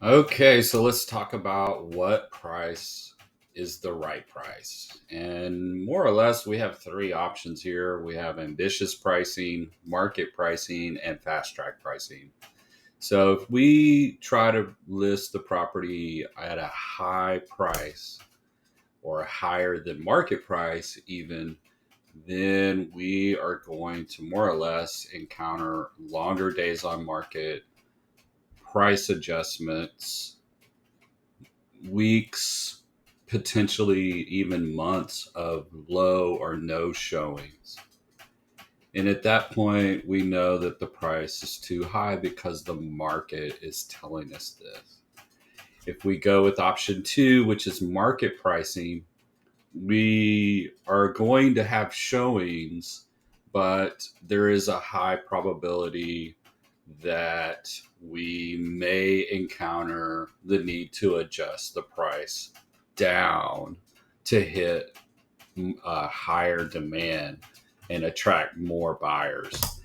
Okay, so let's talk about what price is the right price. And more or less, we have three options here. We have ambitious pricing, market pricing, and fast track pricing. So if we try to list the property at a high price or higher than market price, even, then we are going to more or less encounter longer days on market, price adjustments, weeks, potentially even months of low or no showings. And at that point, we know that the price is too high because the market is telling us this. If we go with option two, which is market pricing, we are going to have showings, but there is a high probability that we may encounter the need to adjust the price down to hit a higher demand and attract more buyers.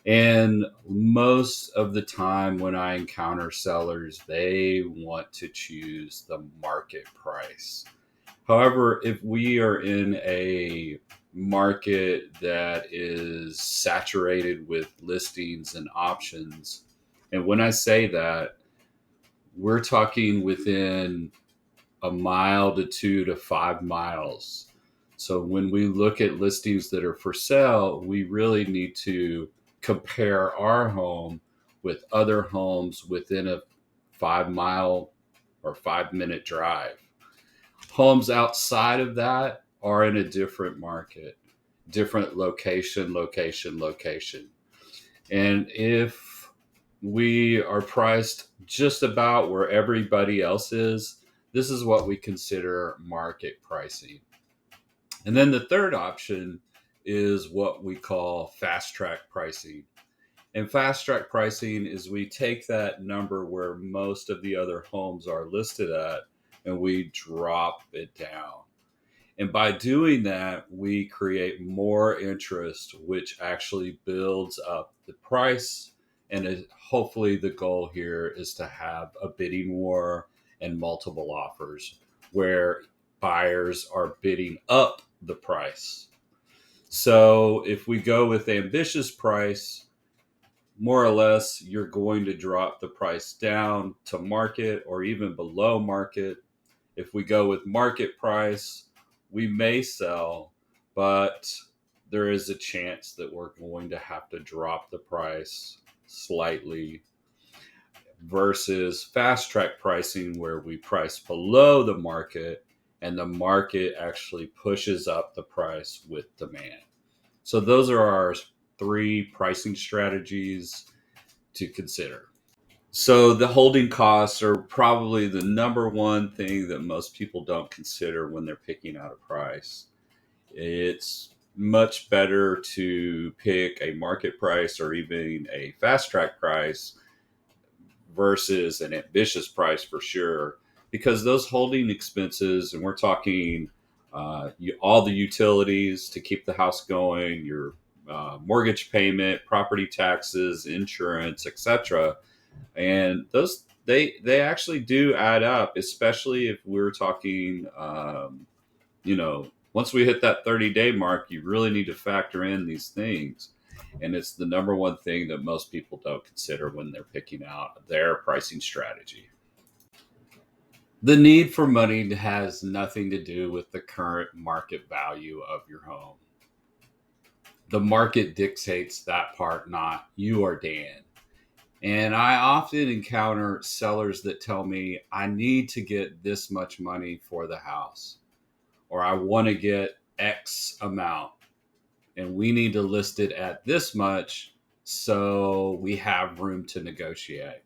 And most of the time, when I encounter sellers, they want to choose the market price. However, if we are in a market that is saturated with listings and options, and when I say that, we're talking within a mile to 2 to 5 miles. So when we look at listings that are for sale, we really need to compare our home with other homes within a 5 mile or 5 minute drive. Homes outside of that are in a different market, different location. And if we are priced just about where everybody else is, this is what we consider market pricing. And then the third option is what we call fast track pricing. And fast track pricing is we take that number where most of the other homes are listed at and we drop it down. And by doing that, we create more interest, which actually builds up the price. And hopefully, the goal here is to have a bidding war and multiple offers where buyers are bidding up the price. So, if we go with ambitious price, more or less, you're going to drop the price down to market or even below market. If we go with market price, we may sell, but there is a chance that we're going to have to drop the price slightly versus fast track pricing where we price below the market and the market actually pushes up the price with demand. So those are our three pricing strategies to consider. So the holding costs are probably the number one thing that most people don't consider when they're picking out a price. It's much better to pick a market price or even a fast track price versus an ambitious price for sure, because those holding expenses, and we're talking all the utilities to keep the house going, your mortgage payment, property taxes, insurance, etc., and those they actually do add up, especially if we're talking once we hit that 30-day mark, you really need to factor in these things. And it's the number one thing that most people don't consider when they're picking out their pricing strategy. The need for money has nothing to do with the current market value of your home. The market dictates that part, not you or Dan. And I often encounter sellers that tell me, I need to get this much money for the house, or I want to get X amount, and we need to list it at this much so we have room to negotiate.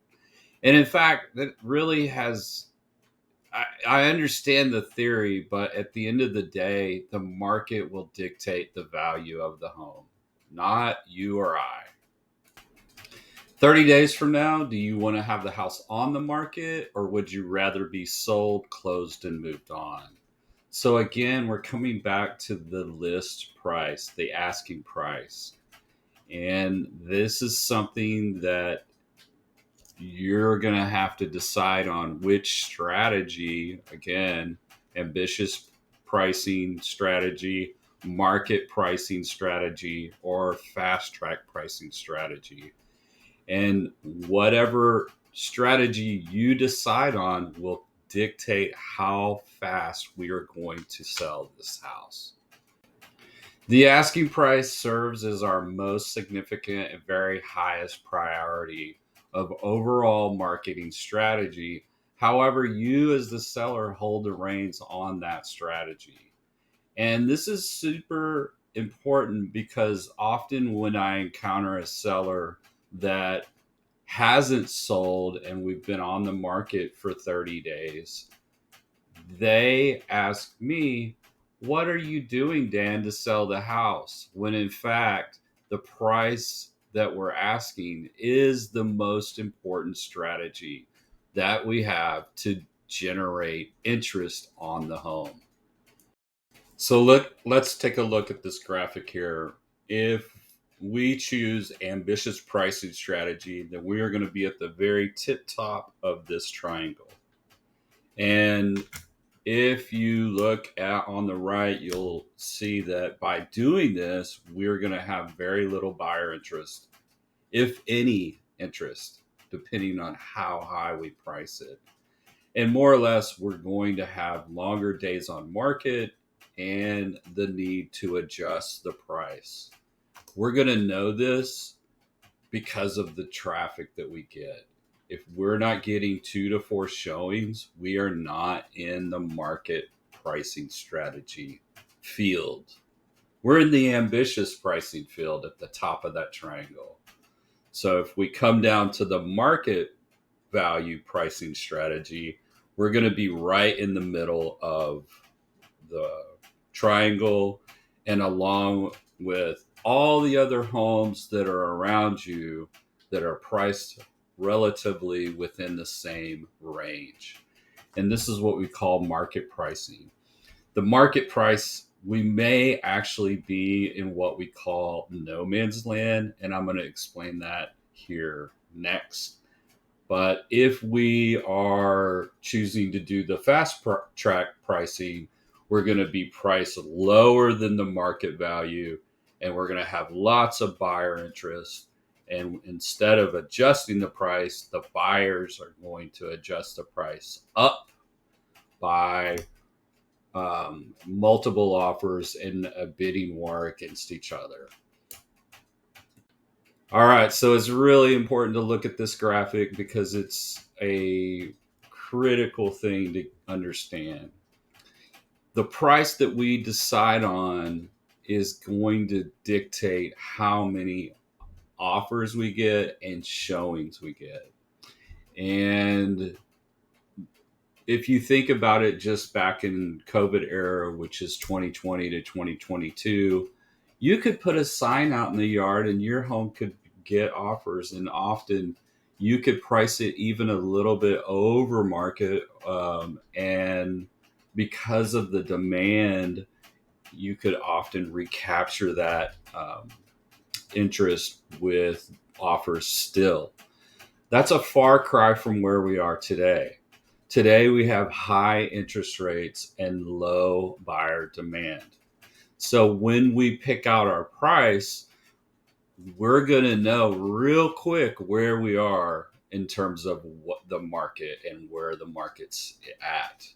And in fact, that really has, I understand the theory, but at the end of the day, the market will dictate the value of the home, not you or I. 30 days from now, do you want to have the house on the market, or would you rather be sold, closed, and moved on? So again, we're coming back to the list price, the asking price. And this is something that you're going to have to decide on which strategy, again, ambitious pricing strategy, market pricing strategy, or fast track pricing strategy. And whatever strategy you decide on will dictate how fast we are going to sell this house. The asking price serves as our most significant and very highest priority of overall marketing strategy. However, you as the seller hold the reins on that strategy. And this is super important because often when I encounter a seller that hasn't sold and we've been on the market for 30 days, they ask me, "What are you doing, Dan, to sell the house?" When in fact, the price that we're asking is the most important strategy that we have to generate interest on the home. So let's take a look at this graphic here. If we choose ambitious pricing strategy, then we are going to be at the very tip top of this triangle. And if you look at on the right, you'll see that by doing this, we're going to have very little buyer interest, if any interest, depending on how high we price it. And more or less, we're going to have longer days on market and the need to adjust the price. We're going to know this because of the traffic that we get. If we're not getting 2 to 4 showings, we are not in the market pricing strategy field. We're in the ambitious pricing field at the top of that triangle. So if we come down to the market value pricing strategy, we're going to be right in the middle of the triangle, and along with all the other homes that are around you that are priced relatively within the same range. And this is what we call market pricing. The market price, we may actually be in what we call no man's land, and I'm going to explain that here next. But if we are choosing to do the fast track pricing, we're going to be priced lower than the market value, and we're going to have lots of buyer interest. And instead of adjusting the price, the buyers are going to adjust the price up by multiple offers in a bidding war against each other. All right, so it's really important to look at this graphic because it's a critical thing to understand. The price that we decide on is going to dictate how many offers we get and showings we get. And if you think about it, just back in COVID era, which is 2020 to 2022, you could put a sign out in the yard and your home could get offers, and often you could price it even a little bit over market, and because of the demand, you could often recapture that interest with offers still. That's a far cry from where we are today. Today, we have high interest rates and low buyer demand. So when we pick out our price, we're going to know real quick where we are in terms of what the market and where the market's at.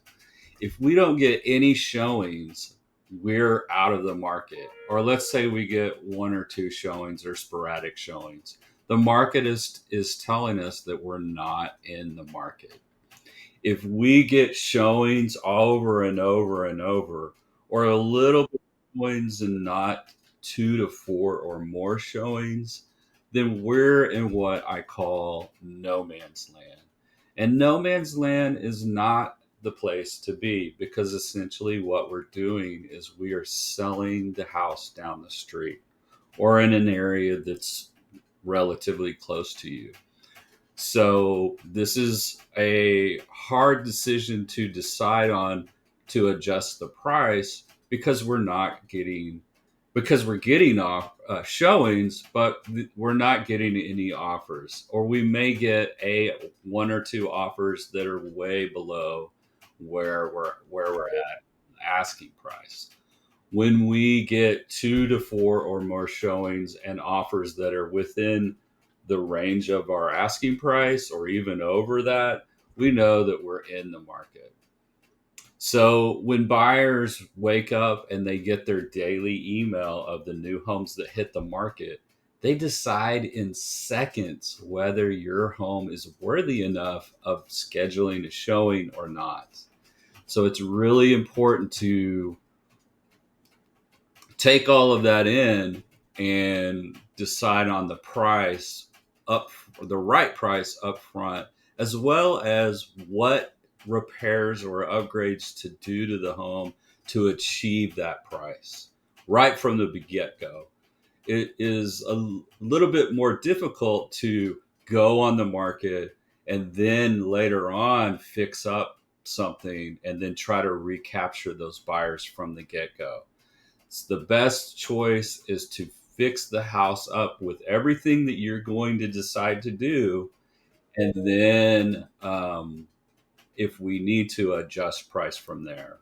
If we don't get any showings, we're out of the market. Or let's say we get 1 or 2 showings or sporadic showings. The market is telling us that we're not in the market. If we get showings over and over and over, or a little bit of showings and not 2 to 4 or more showings, then we're in what I call no man's land. And no man's land is not the place to be, because essentially what we're doing is we are selling the house down the street or in an area that's relatively close to you. So this is a hard decision to decide on to adjust the price because we're not getting because we're getting off showings, but we're not getting any offers, or we may get one or two offers that are way below where we're at asking price. When we get 2 to 4 or more showings and offers that are within the range of our asking price or even over that, we know that we're in the market. So when buyers wake up and they get their daily email of the new homes that hit the market, they decide in seconds whether your home is worthy enough of scheduling a showing or not. So it's really important to take all of that in and decide on the price up, the right price up front, as well as what repairs or upgrades to do to the home to achieve that price right from the get-go. It is a little bit more difficult to go on the market and then later on fix up something and then try to recapture those buyers from the get-go. The best choice is to fix the house up with everything that you're going to decide to do, and then if we need to adjust price from there.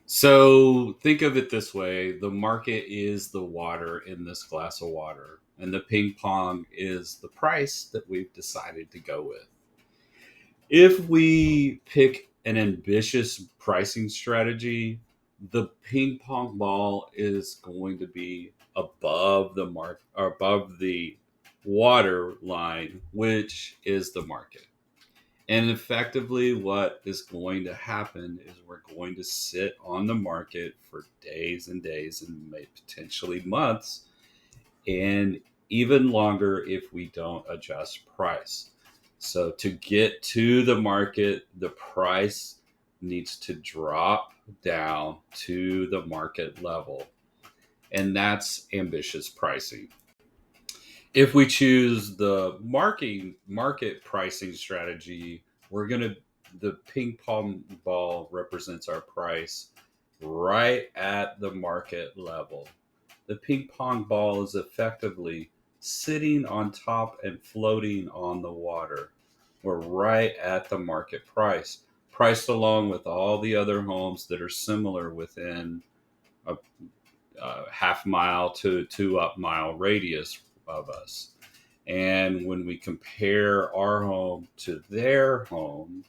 So think of it this way: the market is the water in this glass of water, and the ping pong is the price that we've decided to go with. If we pick an ambitious pricing strategy, the ping pong ball is going to be above the mark or above the water line, which is the market. And effectively, what is going to happen is we're going to sit on the market for days and days and maybe potentially months and even longer if we don't adjust price. So to get to the market, the price needs to drop down to the market level. And that's ambitious pricing. If we choose the market pricing strategy, we're going to the ping pong ball represents our price right at the market level. The ping pong ball is effectively sitting on top and floating on the water. We're right at the market price, priced along with all the other homes that are similar within a half mile to 2 mile radius of us. And when we compare our home to their home,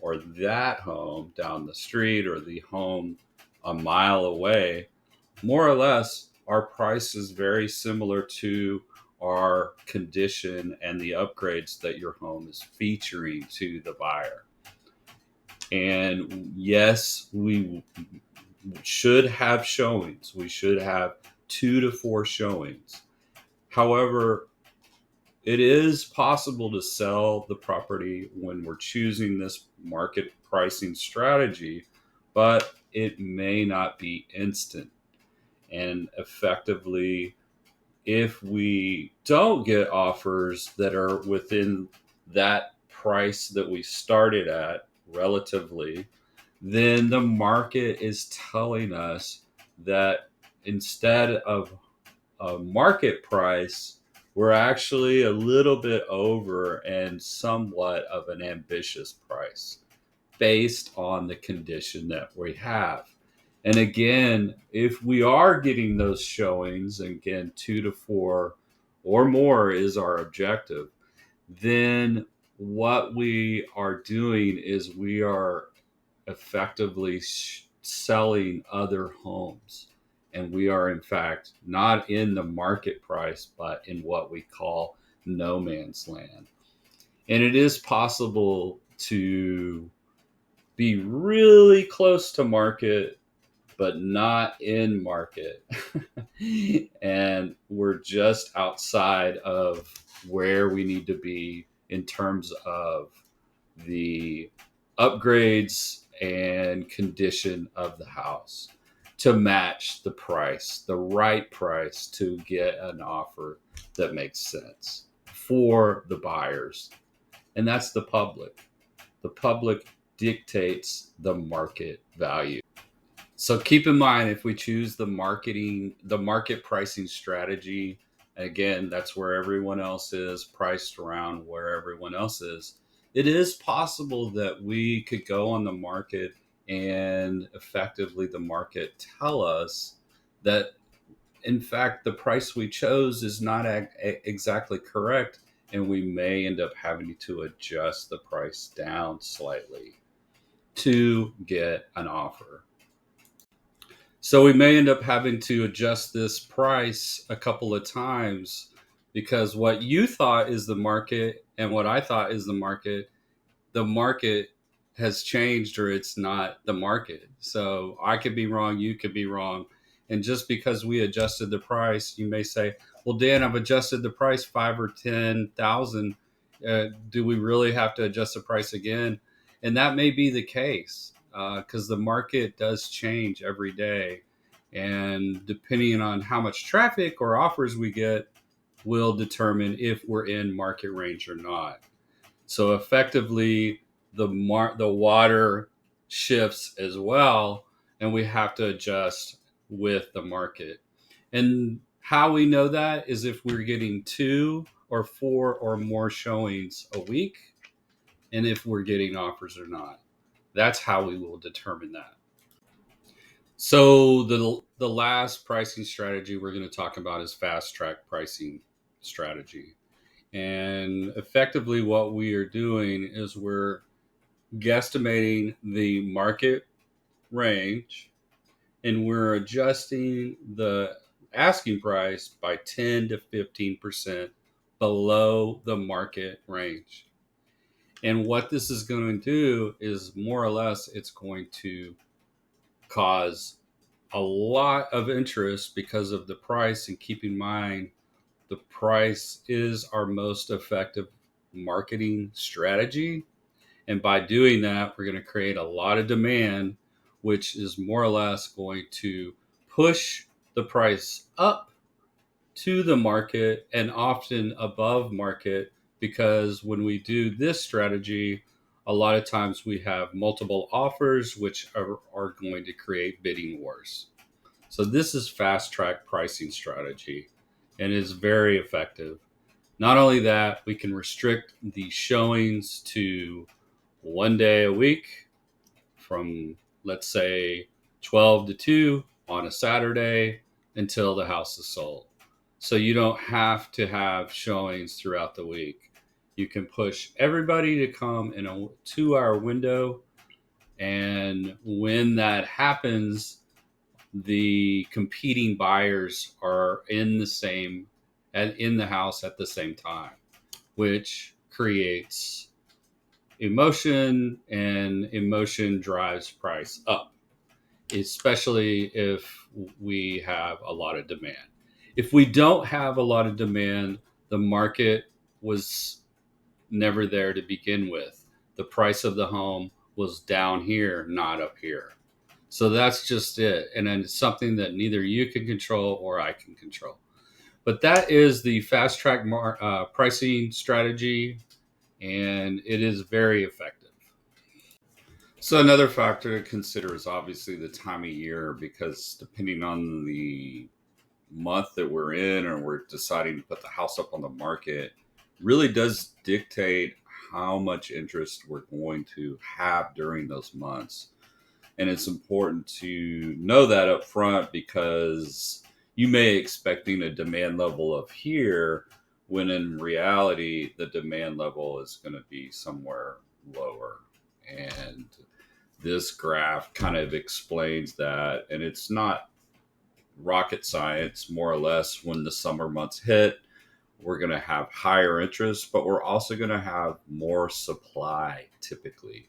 or that home down the street, or the home a mile away, more or less, our price is very similar to our condition and the upgrades that your home is featuring to the buyer. And yes, we should have showings. We should have 2 to 4 showings. However, it is possible to sell the property when we're choosing this market pricing strategy, but it may not be instant. And effectively, if we don't get offers that are within that price that we started at relatively, then the market is telling us that instead of a market price, we're actually a little bit over and somewhat of an ambitious price based on the condition that we have. And again, if we are getting those showings, again, 2 to 4 or more is our objective, then what we are doing is we are effectively selling other homes. And we are, in fact, not in the market price, but in what we call no man's land. And it is possible to be really close to market, but not in market. And we're just outside of where we need to be in terms of the upgrades and condition of the house to match the price, the right price to get an offer that makes sense for the buyers. And that's the public. The public dictates the market value. So keep in mind, if we choose the market pricing strategy, again, that's where everyone else is, priced around where everyone else is. It is possible that we could go on the market and effectively the market tell us that, in fact, the price we chose is not exactly correct, and we may end up having to adjust the price down slightly to get an offer. So we may end up having to adjust this price a couple of times because what you thought is the market and what I thought is the market has changed, or it's not the market. So I could be wrong, you could be wrong. And just because we adjusted the price, you may say, well, Dan, I've adjusted the price 5 or 10,000. Do we really have to adjust the price again? And that may be the case because the market does change every day. And depending on how much traffic or offers we get, will determine if we're in market range or not. So effectively, the water shifts as well, and we have to adjust with the market. And how we know that is if we're getting 2 or 4 or more showings a week, and if we're getting offers or not. That's how we will determine that. So the last pricing strategy we're going to talk about is fast track pricing strategy. And effectively, what we are doing is we're guesstimating the market range and we're adjusting the asking price by 10 to 15% below the market range. And what this is going to do is more or less it's going to cause a lot of interest because of the price. And keep in mind, the price is our most effective marketing strategy. And by doing that, we're going to create a lot of demand, which is more or less going to push the price up to the market and often above market. Because when we do this strategy, a lot of times we have multiple offers, which are going to create bidding wars. So this is fast track pricing strategy and is very effective. Not only that, we can restrict the showings to 1 day a week from, let's say, 12 to 2 on a Saturday until the house is sold. So you don't have to have showings throughout the week. You can push everybody to come in a 2 hour window. And when that happens, the competing buyers are in the house at the same time, which creates emotion, and emotion drives price up, especially if we have a lot of demand. If we don't have a lot of demand, the market was never there to begin with. The price of the home was down here, not up here. So that's just it. And then it's something that neither you can control or I can control. But that is the fast track pricing strategy, and it is very effective. So another factor to consider is obviously the time of year, because depending on the month that we're in or we're deciding to put the house up on the market, really does dictate how much interest we're going to have during those months. And it's important to know that up front, because you may expecting a demand level of here when in reality the demand level is going to be somewhere lower. And this graph kind of explains that, and it's not rocket science. More or less, when the summer months hit, we're going to have higher interest, but we're also going to have more supply typically.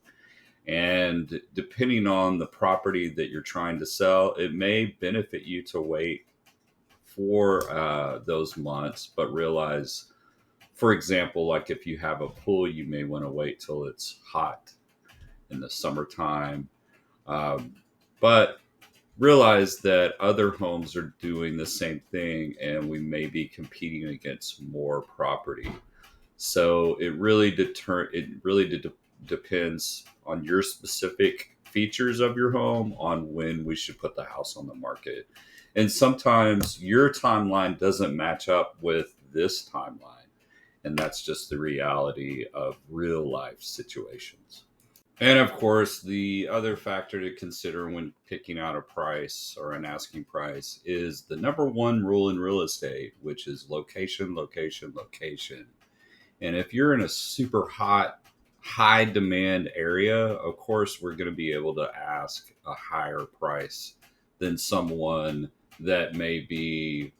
And depending on the property that you're trying to sell, it may benefit you to wait for those months, but realize, for example, like if you have a pool, you may want to wait till it's hot in the summertime. But realize that other homes are doing the same thing, and we may be competing against more property. So it really depends on your specific features of your home on when we should put the house on the market. And sometimes your timeline doesn't match up with this timeline. And that's just the reality of real life situations. And of course, the other factor to consider when picking out a price or an asking price is the number one rule in real estate, which is location, location, location. And if you're in a super hot, high demand area, of course, we're going to be able to ask a higher price than someone that may be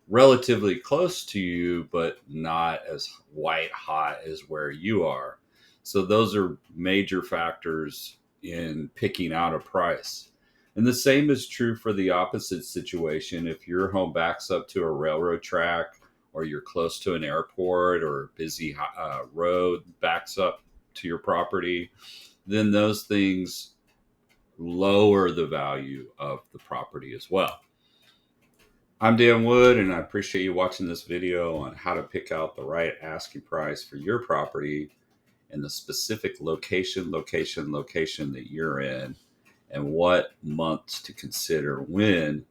relatively close to you, but not as white hot as where you are. So those are major factors in picking out a price. And the same is true for the opposite situation. If your home backs up to a railroad track, or you're close to an airport, or a busy road backs up to your property, then those things lower the value of the property as well. I'm Dan Wood, and I appreciate you watching this video on how to pick out the right asking price for your property and the specific location that you're in, and what months to consider when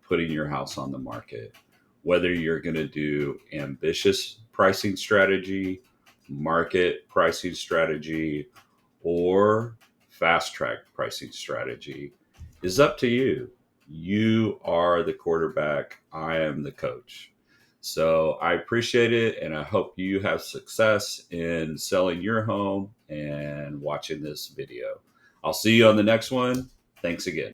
putting your house on the market. Whether you're going to do ambitious pricing strategy, market pricing strategy, or fast track pricing strategy is up to you. You are the quarterback. I am the coach. So I appreciate it, and I hope you have success in selling your home and watching this video. I'll see you on the next one. Thanks again.